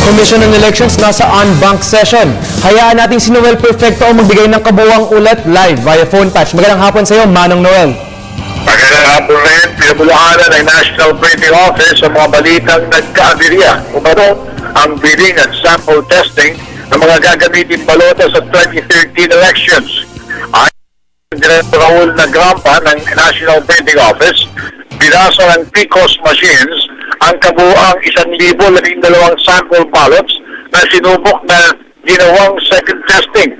Commission on Elections nasa on-bank session. Hayaan natin si Noel Perfecto ang magbigay ng kabuuang ulat live via phone patch. Magandang hapon sa iyo, Manong Noel. Magandang hapon rin, pinabulahanan ng National Printing Office sa mga balitang nagka-aberya. Umano ang bidding at sample testing ng mga gagamitin balota sa 2013 elections. Ayon kay Director Raul Nagrampa ng National Printing Office, binasa ng PICOS machines ang kabuuang 1,012 sample ballots na sinubok na ginawang second testing.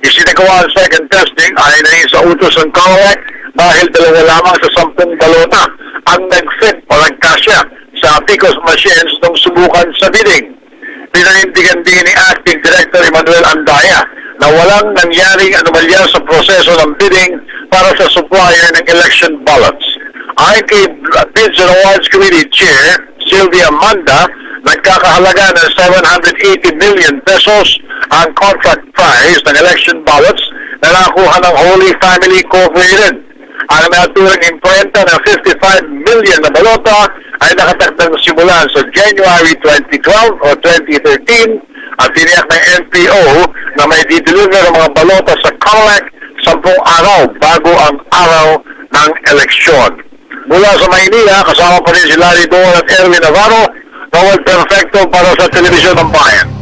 Isinagawa ang second testing ay na sa utos ng COMELEC dahil dalawa lamang sa 10 balota ang nag-fit o nagkasya sa PICOS machines nung subukan sa bidding. Pinanindigan din ni Acting Director Emmanuel Andaya na walang nangyaring anomalya sa proseso ng bidding para sa supplier ng election ballots. Ayon kay Bids and Awards Committee Chair Sylvia Manda, nagkakahalaga ng 780 million pesos ang contract price ng election ballots na nakuha ng Holy Family Cooperated. Ang naturang imprenta ng 55 million na balota ay nakatakdang simulan sa January 2012 o 2013 at tiniyak ng NPO na may dideliver ang mga balota sa COMELEC 10 araw bago ang araw ng eleksyon. Mula sa Maynila, kasama pa rin si Larry Doon at Erwin Navarro, Noel Perfecto para sa Telebisyon ng Bayan.